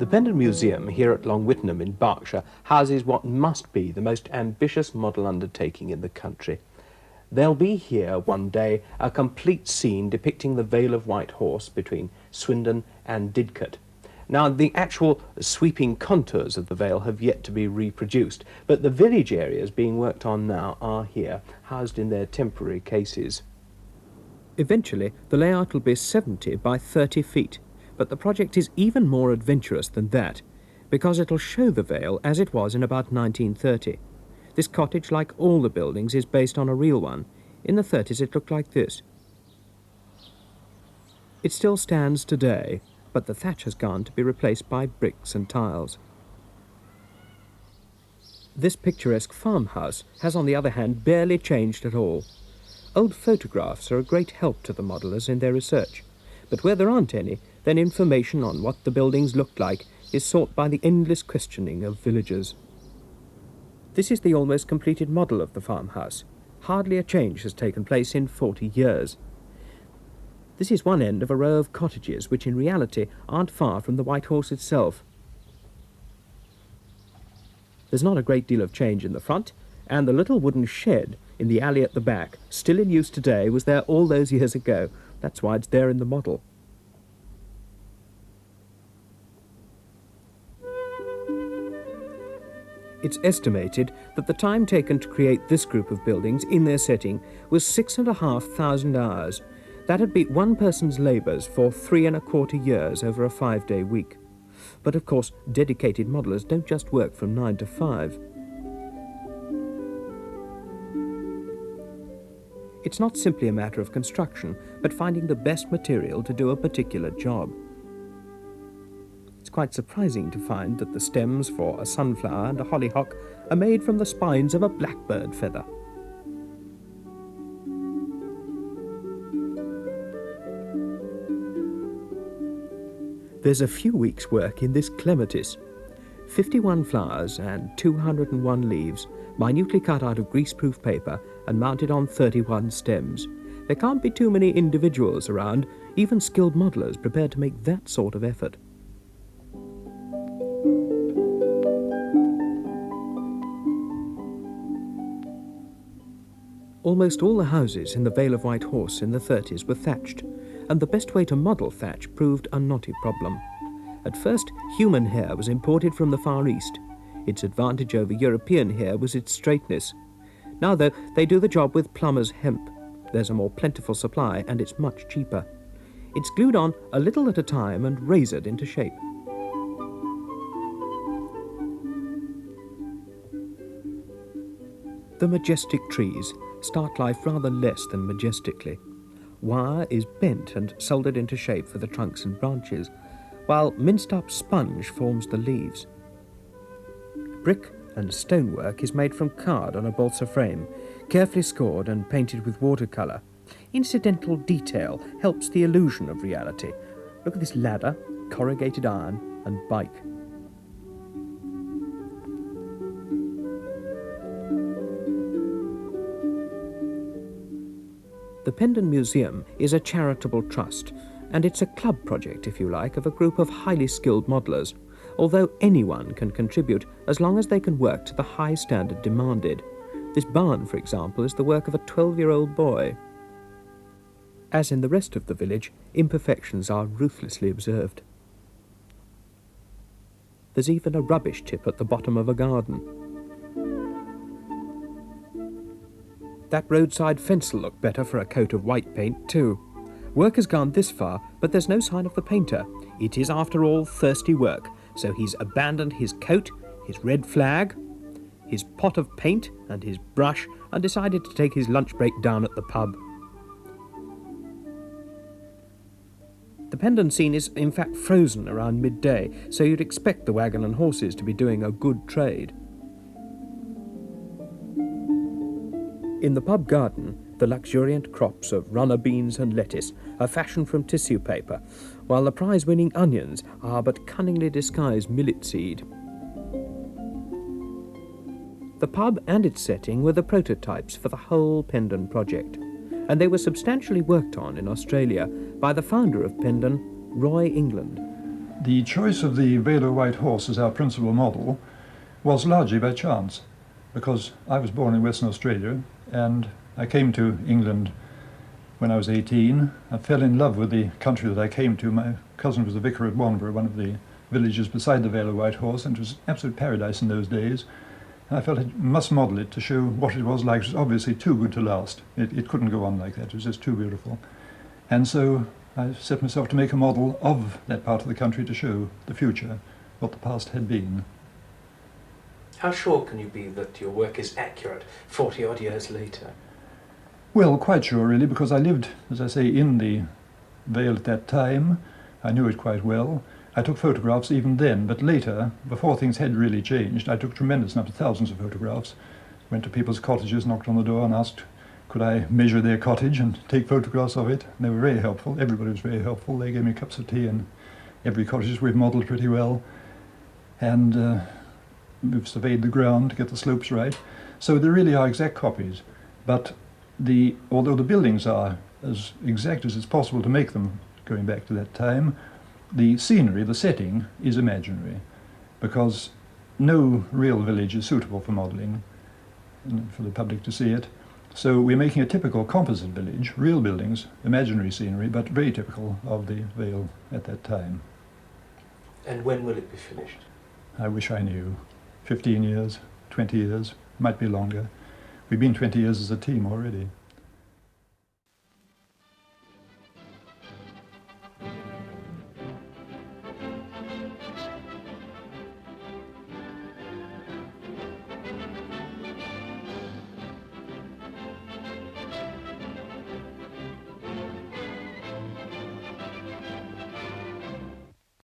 The Pendon Museum here at Long Wittenham in Berkshire houses what must be the most ambitious model undertaking in the country. There'll be here one day a complete scene depicting the Vale of White Horse between Swindon and Didcot. Now, the actual sweeping contours of the Vale have yet to be reproduced, but the village areas being worked on now are here, housed in their temporary cases. Eventually, the layout will be 70 by 30 feet, but the project is even more adventurous than that, because it'll show the Vale as it was in about 1930. This cottage, like all the buildings, is based on a real one. In the 30s it looked like this. It still stands today, but the thatch has gone to be replaced by bricks and tiles. This picturesque farmhouse has, on the other hand, barely changed at all. Old photographs are a great help to the modellers in their research, but where there aren't any, then information on what the buildings looked like is sought by the endless questioning of villagers. This is the almost completed model of the farmhouse. Hardly a change has taken place in 40 years. This is one end of a row of cottages which in reality aren't far from the White Horse itself. There's not a great deal of change in the front, and the little wooden shed in the alley at the back, still in use today, was there all those years ago. That's why it's there in the model. It's estimated that the time taken to create this group of buildings in their setting was 6,500 hours. That'd be one person's labours for 3¼ years over a 5-day week. But of course, dedicated modellers don't just work from 9 to 5. It's not simply a matter of construction, but finding the best material to do a particular job. It's quite surprising to find that the stems for a sunflower and a hollyhock are made from the spines of a blackbird feather. There's a few weeks' work in this clematis. 51 flowers and 201 leaves, minutely cut out of greaseproof paper and mounted on 31 stems. There can't be too many individuals around, even skilled modellers prepared to make that sort of effort. Almost all the houses in the Vale of White Horse in the 30s were thatched, and the best way to model thatch proved a knotty problem. At first, human hair was imported from the Far East. Its advantage over European hair was its straightness. Now, though, they do the job with plumber's hemp. There's a more plentiful supply, and it's much cheaper. It's glued on a little at a time and razored into shape. The majestic trees start life rather less than majestically. Wire is bent and soldered into shape for the trunks and branches, while minced-up sponge forms the leaves. Brick and stonework is made from card on a balsa frame, carefully scored and painted with watercolour. Incidental detail helps the illusion of reality. Look at this ladder, corrugated iron and bike. The Pendon Museum is a charitable trust, and it's a club project, if you like, of a group of highly skilled modellers, although anyone can contribute as long as they can work to the high standard demanded. This barn, for example, is the work of a 12-year-old boy. As in the rest of the village, imperfections are ruthlessly observed. There's even a rubbish tip at the bottom of a garden. That roadside fence will look better for a coat of white paint too. Work has gone this far, but there's no sign of the painter. It is, after all, thirsty work, so he's abandoned his coat, his red flag, his pot of paint and his brush, and decided to take his lunch break down at the pub. The Pendon scene is in fact frozen around midday, so you'd expect the wagon and horses to be doing a good trade. In the pub garden, the luxuriant crops of runner beans and lettuce are fashioned from tissue paper, while the prize-winning onions are but cunningly disguised millet seed. The pub and its setting were the prototypes for the whole Pendon project, and they were substantially worked on in Australia by the founder of Pendon, Roye England. The choice of the Vale White Horse as our principal model was largely by chance, because I was born in Western Australia and I came to England when I was 18. I fell in love with the country that I came to. My cousin was the vicar at Wanborough, one of the villages beside the Vale White Horse, and it was absolute paradise in those days. And I felt I must model it to show what it was like. It was obviously too good to last. It couldn't go on like that. It was just too beautiful. And so I set myself to make a model of that part of the country to show the future, what the past had been. How sure can you be that your work is accurate 40-odd years later? Well, quite sure really, because I lived, as I say, in the Vale at that time. I knew it quite well. I took photographs even then, but later, before things had really changed, I took tremendous numbers, thousands of photographs. Went to people's cottages, knocked on the door and asked could I measure their cottage and take photographs of it. And they were very helpful. Everybody was very helpful. They gave me cups of tea, and every cottage we've modelled pretty well. And we've surveyed the ground to get the slopes right. So there really are exact copies. But although the buildings are as exact as it's possible to make them going back to that time, the scenery, the setting, is imaginary, because no real village is suitable for modelling and for the public to see it. So we're making a typical composite village, real buildings, imaginary scenery, but very typical of the Vale at that time. And when will it be finished? I wish I knew. 15 years, 20 years, might be longer. We've been 20 years as a team already.